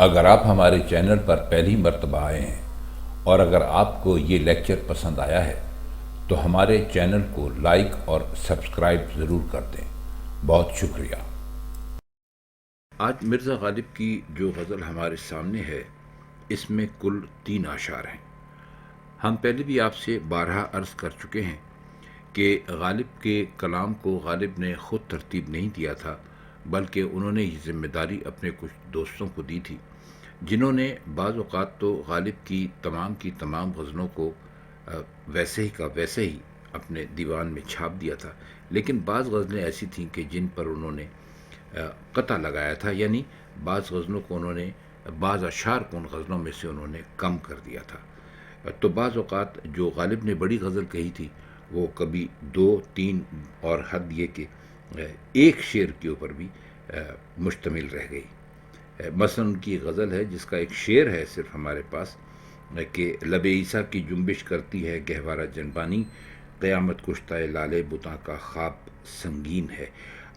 اگر آپ ہمارے چینل پر پہلی مرتبہ آئے ہیں اور اگر آپ کو یہ لیکچر پسند آیا ہے تو ہمارے چینل کو لائک اور سبسکرائب ضرور کر دیں۔ بہت شکریہ۔ آج مرزا غالب کی جو غزل ہمارے سامنے ہے اس میں کل 3 اشعار ہیں۔ ہم پہلے بھی آپ سے بارہا عرض کر چکے ہیں کہ غالب کے کلام کو غالب نے خود ترتیب نہیں دیا تھا، بلکہ انہوں نے یہ ذمہ داری اپنے کچھ دوستوں کو دی تھی، جنہوں نے بعض اوقات تو غالب کی تمام غزلوں کو ویسے ہی کا ویسے ہی اپنے دیوان میں چھاپ دیا تھا، لیکن بعض غزلیں ایسی تھیں کہ جن پر انہوں نے قطع لگایا تھا، یعنی بعض غزلوں کو انہوں نے بعض اشعار کو ان غزلوں میں سے انہوں نے کم کر دیا تھا۔ تو بعض اوقات جو غالب نے بڑی غزل کہی تھی وہ کبھی 2 3 اور حد یہ کہ ایک شعر کے اوپر بھی مشتمل رہ گئی۔ مثلا ان کی غزل ہے جس کا ایک شعر ہے صرف ہمارے پاس کہ لب عیسیٰ کی جنبش کرتی ہے گہوارہ جنبانی، قیامت کشتہ لالے بتاں کا خواب سنگین ہے۔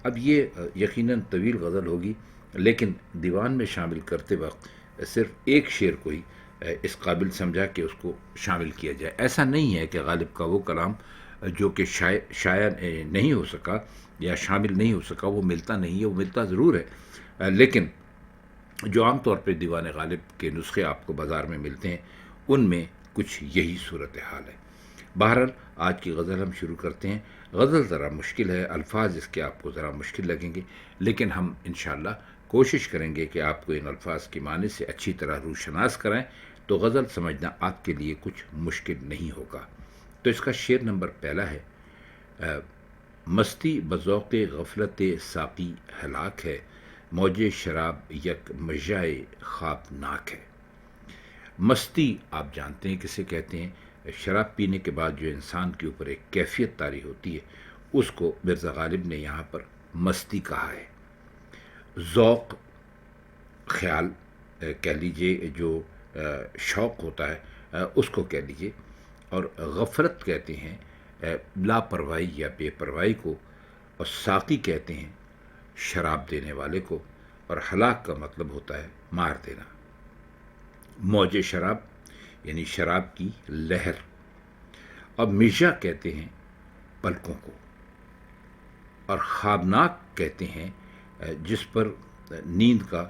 اب یہ یقیناً طویل غزل ہوگی، لیکن دیوان میں شامل کرتے وقت صرف ایک شعر کو ہی اس قابل سمجھا کہ اس کو شامل کیا جائے۔ ایسا نہیں ہے کہ غالب کا وہ کلام جو کہ شائع نہیں ہو سکا یا شامل نہیں ہو سکا وہ ملتا نہیں ہے، وہ ملتا ضرور ہے، لیکن جو عام طور پہ دیوان غالب کے نسخے آپ کو بازار میں ملتے ہیں ان میں کچھ یہی صورتحال ہے۔ بہرحال آج کی غزل ہم شروع کرتے ہیں۔ غزل ذرا مشکل ہے، الفاظ اس کے آپ کو ذرا مشکل لگیں گے، لیکن ہم انشاءاللہ کوشش کریں گے کہ آپ کو ان الفاظ کی معنی سے اچھی طرح روشناس کرائیں، تو غزل سمجھنا آپ کے لیے کچھ مشکل نہیں ہوگا۔ تو اس کا شعر نمبر پہلا ہے، مستی بذوق غفلت ساقی ہلاک ہے، موج شراب یک مژۂ خوابناک ہے۔ مستی آپ جانتے ہیں کسے کہتے ہیں؟ شراب پینے کے بعد جو انسان کے اوپر ایک کیفیت طاری ہوتی ہے اس کو مرزا غالب نے یہاں پر مستی کہا ہے۔ ذوق خیال کہہ لیجئے، جو شوق ہوتا ہے اس کو کہہ لیجئے، اور غفلت کہتے ہیں لاپرواہی یا بے پرواہی کو، اور ساقی کہتے ہیں شراب دینے والے کو، اور ہلاک کا مطلب ہوتا ہے مار دینا۔ موج شراب یعنی شراب کی لہر، اور مژہ کہتے ہیں پلکوں کو، اور خوابناک کہتے ہیں جس پر نیند کا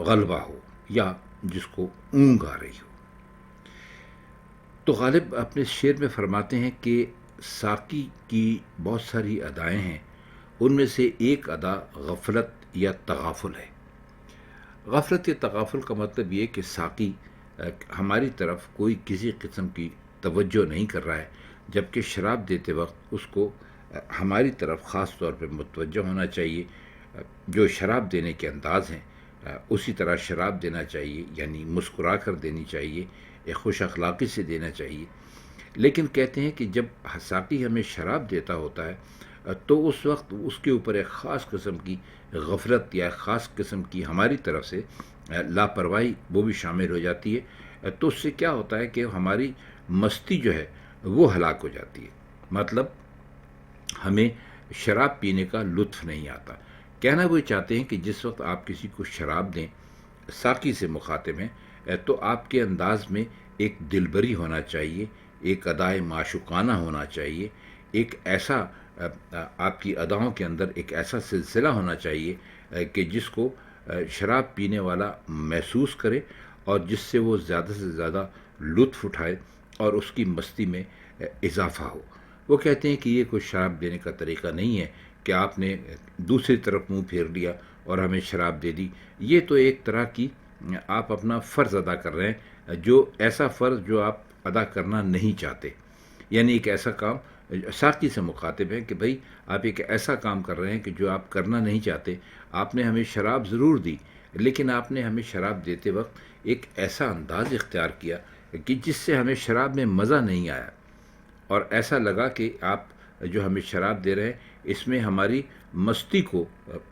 غلبہ ہو یا جس کو اونگ آ رہی ہو۔ تو غالب اپنے شعر میں فرماتے ہیں کہ ساقی کی بہت ساری ادائیں ہیں، ان میں سے ایک ادا غفلت یا تغافل ہے۔ غفلت یا تغافل کا مطلب یہ کہ ساقی ہماری طرف کوئی کسی قسم کی توجہ نہیں کر رہا ہے، جبکہ شراب دیتے وقت اس کو ہماری طرف خاص طور پہ متوجہ ہونا چاہیے۔ جو شراب دینے کے انداز ہیں اسی طرح شراب دینا چاہیے، یعنی مسکرا کر دینی چاہیے، ایک خوش اخلاقی سے دینا چاہیے۔ لیکن کہتے ہیں کہ جب ساقی ہمیں شراب دیتا ہوتا ہے تو اس وقت اس کے اوپر ایک خاص قسم کی غفلت یا ایک خاص قسم کی ہماری طرف سے لاپرواہی وہ بھی شامل ہو جاتی ہے۔ تو اس سے کیا ہوتا ہے کہ ہماری مستی جو ہے وہ ہلاک ہو جاتی ہے، مطلب ہمیں شراب پینے کا لطف نہیں آتا۔ کہنا وہ چاہتے ہیں کہ جس وقت آپ کسی کو شراب دیں، ساقی سے مخاطب ہیں، تو آپ کے انداز میں ایک دلبری ہونا چاہیے، ایک ادائے معشوقانہ ہونا چاہیے، ایک ایسا آپ کی اداؤں کے اندر ایک ایسا سلسلہ ہونا چاہیے کہ جس کو شراب پینے والا محسوس کرے اور جس سے وہ زیادہ سے زیادہ لطف اٹھائے اور اس کی مستی میں اضافہ ہو۔ وہ کہتے ہیں کہ یہ کوئی شراب دینے کا طریقہ نہیں ہے کہ آپ نے دوسری طرف منہ پھیر لیا اور ہمیں شراب دے دی۔ یہ تو ایک طرح کی آپ اپنا فرض ادا کر رہے ہیں، جو ایسا فرض جو آپ ادا کرنا نہیں چاہتے، یعنی ایک ایسا کام ساقی سے مخاطب ہے کہ بھئی آپ ایک ایسا کام کر رہے ہیں کہ جو آپ کرنا نہیں چاہتے۔ آپ نے ہمیں شراب ضرور دی، لیکن آپ نے ہمیں شراب دیتے وقت ایک ایسا انداز اختیار کیا کہ جس سے ہمیں شراب میں مزہ نہیں آیا، اور ایسا لگا کہ آپ جو ہمیں شراب دے رہے ہیں اس میں ہماری مستی کو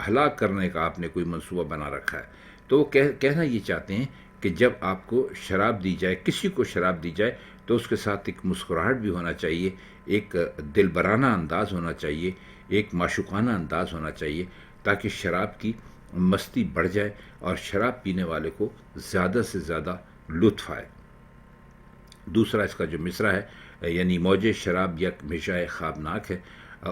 ہلاک کرنے کا آپ نے کوئی منصوبہ بنا رکھا ہے۔ تو وہ کہنا یہ چاہتے ہیں کہ جب آپ کو شراب دی جائے، کسی کو شراب دی جائے، تو اس کے ساتھ ایک مسکراہٹ بھی ہونا چاہیے، ایک دلبرانہ انداز ہونا چاہیے، ایک معشوقانہ انداز ہونا چاہیے، تاکہ شراب کی مستی بڑھ جائے اور شراب پینے والے کو زیادہ سے زیادہ لطف آئے۔ دوسرا اس کا جو مصرع ہے، یعنی موج شراب یک مشائے خوابناک ہے،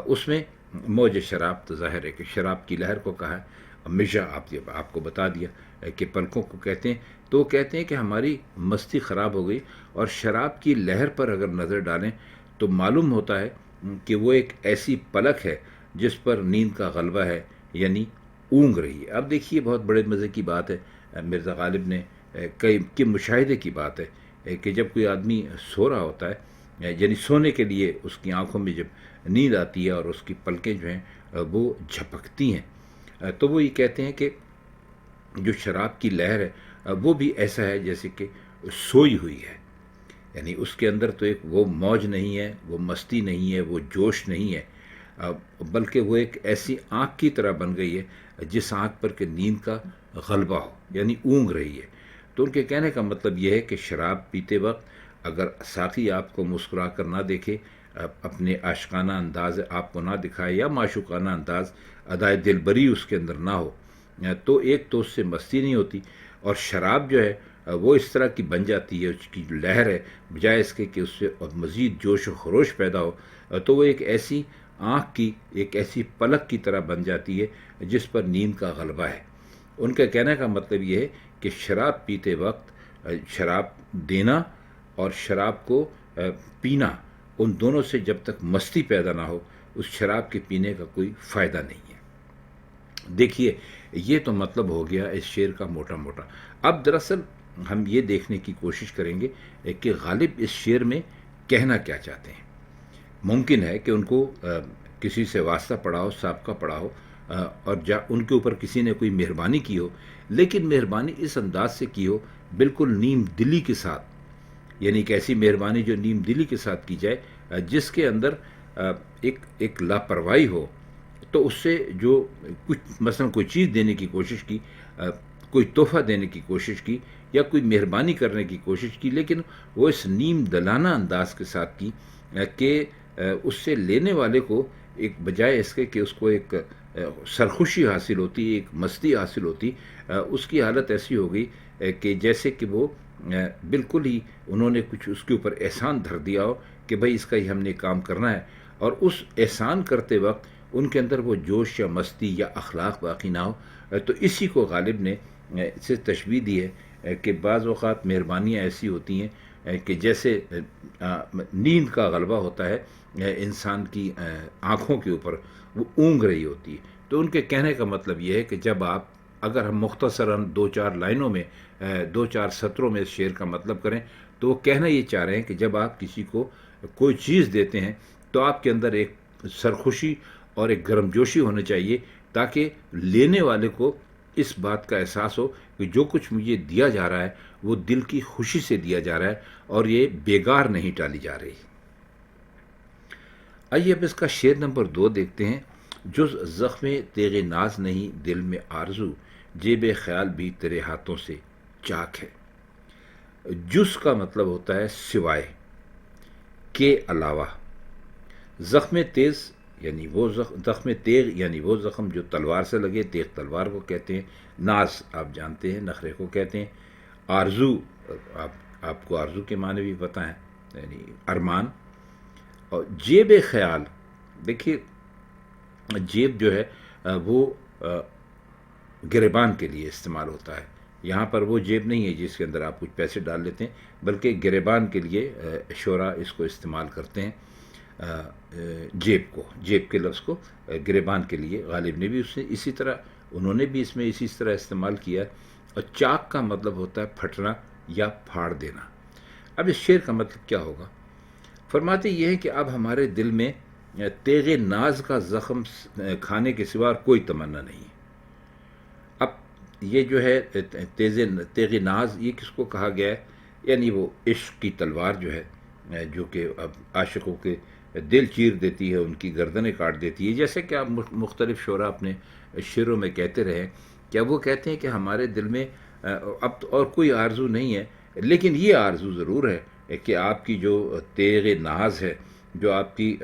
اس میں موج شراب تو ظاہر ہے کہ شراب کی لہر کو کہا ہے، مشا آپ کو بتا دیا کہ پلکوں کو کہتے ہیں، تو وہ کہتے ہیں کہ ہماری مستی خراب ہو گئی، اور شراب کی لہر پر اگر نظر ڈالیں تو معلوم ہوتا ہے کہ وہ ایک ایسی پلک ہے جس پر نیند کا غلبہ ہے، یعنی اونگ رہی ہے۔ اب دیکھیے بہت بڑے مزے کی بات ہے، مرزا غالب نے کئی کے مشاہدے کی بات ہے کہ جب کوئی آدمی سو رہا ہوتا ہے، یعنی سونے کے لیے اس کی آنکھوں میں جب نیند آتی ہے اور اس کی پلکیں جو ہیں وہ جھپکتی ہیں، تو وہ یہ کہتے ہیں کہ جو شراب کی لہر ہے وہ بھی ایسا ہے جیسے کہ سوئی ہوئی ہے، یعنی اس کے اندر تو ایک وہ موج نہیں ہے، وہ مستی نہیں ہے، وہ جوش نہیں ہے، بلکہ وہ ایک ایسی آنکھ کی طرح بن گئی ہے جس آنکھ پر کہ نیند کا غلبہ ہو، یعنی اونگ رہی ہے۔ تو ان کے کہنے کا مطلب یہ ہے کہ شراب پیتے وقت اگر ساقی آپ کو مسکرا کر نہ دیکھے، اپنے عاشقانہ انداز آپ کو نہ دکھائے، یا معشوقانہ انداز ادائے دلبری اس کے اندر نہ ہو، تو ایک تو اس سے مستی نہیں ہوتی، اور شراب جو ہے وہ اس طرح کی بن جاتی ہے، اس کی جو لہر ہے بجائے اس کے کہ اس سے مزید جوش و خروش پیدا ہو، تو وہ ایک ایسی آنکھ کی، ایک ایسی پلک کی طرح بن جاتی ہے جس پر نیند کا غلبہ ہے۔ ان کا کہنے کا مطلب یہ ہے کہ شراب پیتے وقت شراب دینا اور شراب کو پینا، ان دونوں سے جب تک مستی پیدا نہ ہو اس شراب کے پینے کا کوئی فائدہ نہیں ہے۔ دیکھیے یہ تو مطلب ہو گیا اس شعر کا موٹا موٹا۔ اب دراصل ہم یہ دیکھنے کی کوشش کریں گے کہ غالب اس شعر میں کہنا کیا چاہتے ہیں۔ ممکن ہے کہ ان کو کسی سے واسطہ پڑا ہو، سابقہ پڑا ہو، اور ان کے اوپر کسی نے کوئی مہربانی کی ہو، لیکن مہربانی اس انداز سے کی ہو بالکل نیم دلی کے ساتھ، یعنی ایک ایسی مہربانی جو نیم دلی کے ساتھ کی جائے جس کے اندر ایک لاپرواہی ہو، تو اس سے جو کچھ مثلا کوئی چیز دینے کی کوشش کی، کوئی تحفہ دینے کی کوشش کی، یا کوئی مہربانی کرنے کی کوشش کی، لیکن وہ اس نیم دلانہ انداز کے ساتھ کی کہ اس سے لینے والے کو ایک بجائے اس کے کہ اس کو ایک سرخوشی حاصل ہوتی، ایک مستی حاصل ہوتی، اس کی حالت ایسی ہو گئی کہ جیسے کہ وہ بالکل ہی انہوں نے کچھ اس کے اوپر احسان دھر دیا ہو کہ بھائی اس کا ہی ہم نے کام کرنا ہے، اور اس احسان کرتے وقت ان کے اندر وہ جوش یا مستی یا اخلاق باقی نہ ہو۔ تو اسی کو غالب نے سے تشبیہ دی ہے کہ بعض اوقات مہربانیاں ایسی ہوتی ہیں کہ جیسے نیند کا غلبہ ہوتا ہے انسان کی آنکھوں کے اوپر، وہ اونگ رہی ہوتی ہے۔ تو ان کے کہنے کا مطلب یہ ہے کہ جب آپ، اگر ہم مختصراً 2-4 لائنوں میں 2-4 سطروں میں اس شعر کا مطلب کریں تو وہ کہنا یہ چاہ رہے ہیں کہ جب آپ کسی کو کوئی چیز دیتے ہیں تو آپ کے اندر ایک سرخوشی اور ایک گرم جوشی ہونے چاہیے، تاکہ لینے والے کو اس بات کا احساس ہو کہ جو کچھ مجھے دیا جا رہا ہے وہ دل کی خوشی سے دیا جا رہا ہے اور یہ بیگار نہیں ٹالی جا رہی۔ آئیے اب اس کا شعر نمبر 2 دیکھتے ہیں۔ جز زخم تیغ ناز نہیں دل میں آرزو، جیب خیال بھی تیرے ہاتھوں سے چاک ہے۔ جز کا مطلب ہوتا ہے سوائے، کے علاوہ۔ زخم تیز یعنی وہ زخم تیغ یعنی وہ زخم جو تلوار سے لگے، تیغ تلوار کو کہتے ہیں، ناز آپ جانتے ہیں نخرے کو کہتے ہیں، آرزو آپ کو آرزو کے معنی بھی پتہ ہیں، یعنی ارمان، اور جیب خیال، دیکھیے جیب جو ہے وہ گریبان کے لیے استعمال ہوتا ہے، یہاں پر وہ جیب نہیں ہے جس کے اندر آپ کچھ پیسے ڈال لیتے ہیں، بلکہ گریبان کے لیے شعراء اس کو استعمال کرتے ہیں، جیب کے لفظ کو گریبان کے لیے غالب نے بھی اسی طرح انہوں نے بھی اس میں اسی طرح استعمال کیا ہے۔ اور چاک کا مطلب ہوتا ہے پھٹنا یا پھاڑ دینا۔ اب اس شعر کا مطلب کیا ہوگا؟ فرماتے یہ ہے کہ اب ہمارے دل میں تیغ ناز کا زخم کھانے کے سوا کوئی تمنا نہیں ہے۔ اب یہ جو ہے تیغ ناز، یہ کس کو کہا گیا ہے؟ یعنی وہ عشق کی تلوار جو ہے، جو کہ اب عاشقوں کے دل چیر دیتی ہے، ان کی گردنیں کاٹ دیتی ہے، جیسے کہ آپ مختلف شعراء اپنے شعروں میں کہتے رہے کہ اب وہ کہتے ہیں کہ ہمارے دل میں اب اور کوئی آرزو نہیں ہے، لیکن یہ آرزو ضرور ہے کہ آپ کی جو تیغ ناز ہے، جو آپ کی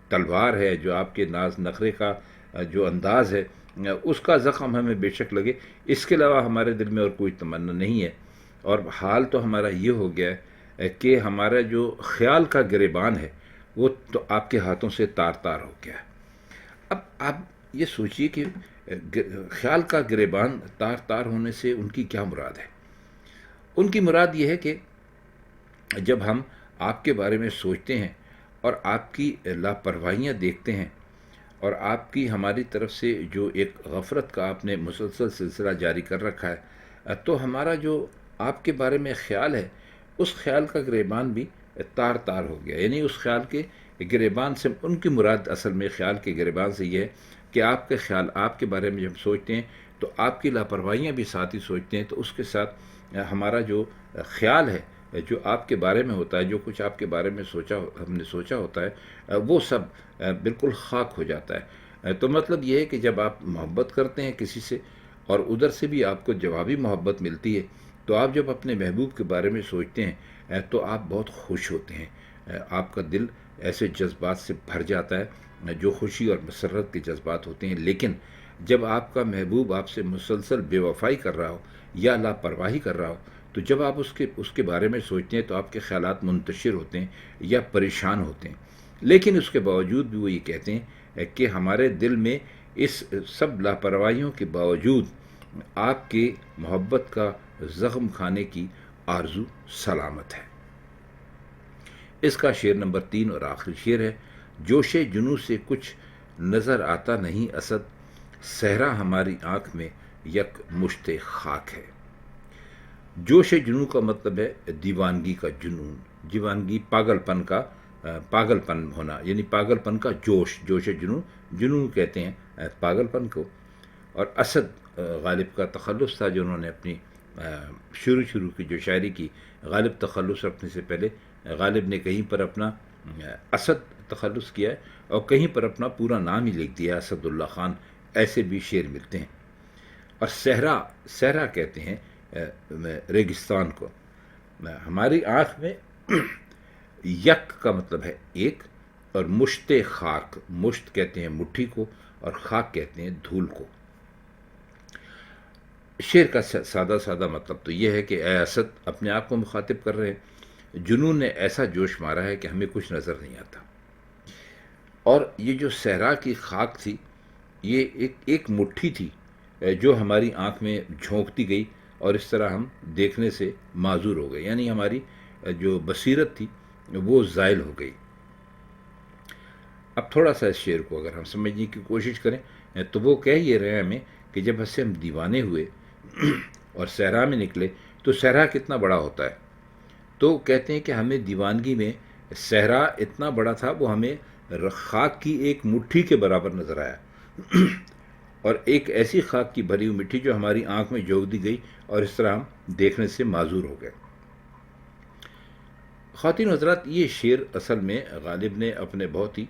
تلوار ہے، جو آپ کے ناز نخرے کا جو انداز ہے اس کا زخم ہمیں بے شک لگے، اس کے علاوہ ہمارے دل میں اور کوئی تمنا نہیں ہے۔ اور حال تو ہمارا یہ ہو گیا ہے کہ ہمارا جو خیال کا گریبان ہے وہ تو آپ کے ہاتھوں سے تار تار ہو گیا ہے۔ اب آپ یہ سوچئے کہ خیال کا گریبان تار تار ہونے سے ان کی کیا مراد ہے؟ ان کی مراد یہ ہے کہ جب ہم آپ کے بارے میں سوچتے ہیں اور آپ کی لاپرواہیاں دیکھتے ہیں اور آپ کی ہماری طرف سے جو ایک غفلت کا آپ نے مسلسل سلسلہ جاری کر رکھا ہے، تو ہمارا جو آپ کے بارے میں خیال ہے اس خیال کا گریبان بھی تار تار ہو گیا۔ یعنی اس خیال کے گریبان سے ان کی مراد اصل میں خیال کے گریبان سے یہ ہے کہ آپ کے خیال آپ کے بارے میں جب سوچتے ہیں تو آپ کی لاپرواہیاں بھی ساتھ ہی سوچتے ہیں، تو اس کے ساتھ ہمارا جو خیال ہے جو آپ کے بارے میں ہوتا ہے، جو کچھ آپ کے بارے میں ہم نے سوچا ہوتا ہے، وہ سب بالکل خاک ہو جاتا ہے۔ تو مطلب یہ ہے کہ جب آپ محبت کرتے ہیں کسی سے اور ادھر سے بھی آپ کو جوابی محبت ملتی ہے، تو آپ جب اپنے محبوب کے بارے میں سوچتے ہیں تو آپ بہت خوش ہوتے ہیں، آپ کا دل ایسے جذبات سے بھر جاتا ہے جو خوشی اور مسرت کے جذبات ہوتے ہیں۔ لیکن جب آپ کا محبوب آپ سے مسلسل بے وفائی کر رہا ہو یا لاپرواہی کر رہا ہو، تو جب آپ اس کے بارے میں سوچتے ہیں تو آپ کے خیالات منتشر ہوتے ہیں یا پریشان ہوتے ہیں۔ لیکن اس کے باوجود بھی وہ یہ کہتے ہیں کہ ہمارے دل میں اس سب لاپرواہیوں کے باوجود آپ کے محبت کا زخم کھانے کی آرزو سلامت ہے۔ اس کا شعر نمبر 3 اور آخری شعر ہے: جوش جنوں سے کچھ نظر آتا نہیں اسد، صحرا ہماری آنکھ میں یک مشت خاک ہے۔ جوش جنوں کا مطلب ہے دیوانگی کا جنون، دیوانگی پاگل پن ہونا، یعنی پاگل پن کا جوش جنون، جنون کہتے ہیں پاگل پن کو۔ اور اسد غالب کا تخلص تھا جو انہوں نے اپنی شروع کی جو شاعری کی، غالب تخلص رکھنے سے پہلے غالب نے کہیں پر اپنا اسد تخلص کیا ہے اور کہیں پر اپنا پورا نام ہی لکھ دیا، اسد اللہ خان۔ ایسے بھی شعر ملتے ہیں۔ اور صحرا کہتے ہیں ریگستان کو۔ ہماری آنکھ میں یک کا مطلب ہے ایک، اور مشت خاک، مشت کہتے ہیں مٹھی کو اور خاک کہتے ہیں دھول کو۔ شعر کا سادہ مطلب تو یہ ہے کہ اے اسد، اپنے آپ کو مخاطب کر رہے ہیں، جنون نے ایسا جوش مارا ہے کہ ہمیں کچھ نظر نہیں آتا۔ اور یہ جو صحرا کی خاک تھی، یہ ایک مٹھی تھی جو ہماری آنکھ میں جھونکتی گئی اور اس طرح ہم دیکھنے سے معذور ہو گئے، یعنی ہماری جو بصیرت تھی وہ زائل ہو گئی۔ اب تھوڑا سا اس شعر کو اگر ہم سمجھنے کی کوشش کریں تو وہ کہہ یہ رہے ہیں ہمیں کہ جب ہم سے ہم دیوانے ہوئے اور صحرا میں نکلے تو صحرا کتنا بڑا ہوتا ہے، تو کہتے ہیں کہ ہمیں دیوانگی میں صحرا اتنا بڑا تھا، وہ ہمیں خاک کی ایک مٹھی کے برابر نظر آیا، اور ایک ایسی خاک کی بھری ہوئی مٹھی جو ہماری آنکھ میں جھونک دی گئی اور اس طرح ہم دیکھنے سے معذور ہو گئے۔ خواتین حضرات، یہ شعر اصل میں غالب نے اپنے بہت ہی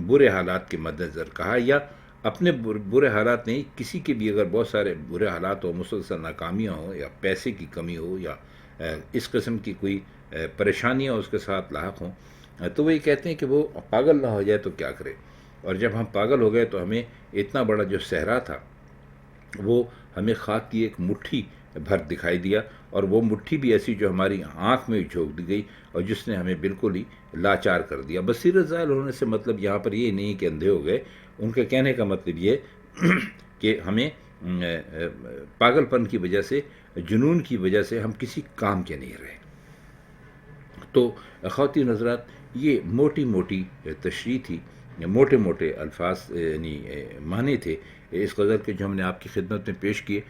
برے حالات کے مد نظر کہا، یا اپنے برے حالات نہیں، کسی کے بھی اگر بہت سارے برے حالات ہو، مسلسل ناکامیاں ہوں یا پیسے کی کمی ہو یا اس قسم کی کوئی پریشانیاں اس کے ساتھ لاحق ہوں، تو وہ یہ کہتے ہیں کہ وہ پاگل نہ ہو جائے تو کیا کرے۔ اور جب ہم پاگل ہو گئے تو ہمیں اتنا بڑا جو صحرا تھا وہ ہمیں خاک کی ایک مٹھی بھر دکھائی دیا، اور وہ مٹھی بھی ایسی جو ہماری آنکھ میں جھونک دی گئی اور جس نے ہمیں بالکل ہی لاچار کر دیا۔ بصیرت زائل ہونے سے مطلب یہاں پر یہ نہیں کہ اندھے ہو گئے، ان کے کہنے کا مطلب یہ کہ ہمیں پاگل پن کی وجہ سے، جنون کی وجہ سے ہم کسی کام کے نہیں رہے۔ تو خواتین حضرات، یہ موٹی تشریح تھی، موٹے الفاظ یعنی معنی تھے اس غزل کے جو ہم نے آپ کی خدمت میں پیش کیے۔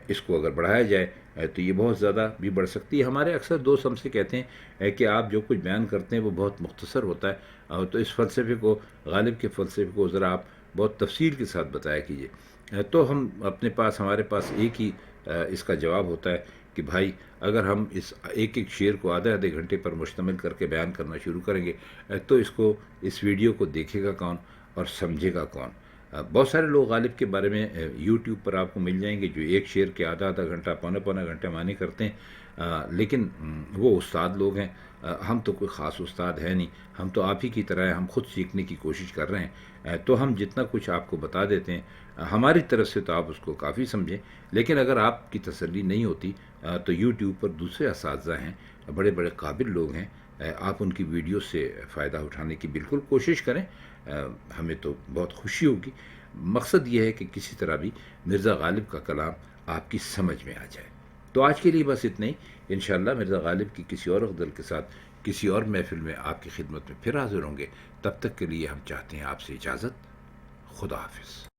اس کو اگر بڑھایا جائے تو یہ بہت زیادہ بھی بڑھ سکتی ہے۔ ہمارے اکثر دوست ہم سے کہتے ہیں کہ آپ جو کچھ بیان کرتے ہیں وہ بہت مختصر ہوتا ہے، تو اس فلسفے کو، غالب کے فلسفے کو ذرا آپ بہت تفصیل کے ساتھ بتایا کیجیے۔ تو ہمارے پاس ایک ہی اس کا جواب ہوتا ہے کہ بھائی، اگر ہم اس ایک شعر کو آدھے گھنٹے پر مشتمل کر کے بیان کرنا شروع کریں گے تو اس ویڈیو کو دیکھے گا کون اور سمجھے گا کون؟ بہت سارے لوگ غالب کے بارے میں یوٹیوب پر آپ کو مل جائیں گے جو ایک شعر کے آدھا آدھا گھنٹہ پونا پونا گھنٹہ معنی کرتے ہیں، لیکن وہ استاد لوگ ہیں، ہم تو کوئی خاص استاد ہے نہیں، ہم تو آپ ہی کی طرح ہیں، ہم خود سیکھنے کی کوشش کر رہے ہیں، تو ہم جتنا کچھ آپ کو بتا دیتے ہیں ہماری طرف سے تو آپ اس کو کافی سمجھیں، لیکن اگر آپ کی تسلی نہیں ہوتی تو یوٹیوب پر دوسرے اساتذہ ہیں، بڑے بڑے قابل لوگ ہیں، آپ ان کی ویڈیو سے فائدہ اٹھانے کی بالکل کوشش کریں، ہمیں تو بہت خوشی ہوگی۔ مقصد یہ ہے کہ کسی طرح بھی مرزا غالب کا کلام آپ کی سمجھ میں آ جائے۔ تو آج کے لیے بس اتنا ہی، انشاءاللہ مرزا غالب کی کسی اور غزل کے ساتھ کسی اور محفل میں آپ کی خدمت میں پھر حاضر ہوں گے۔ تب تک کے لیے ہم چاہتے ہیں آپ سے اجازت۔ خدا حافظ۔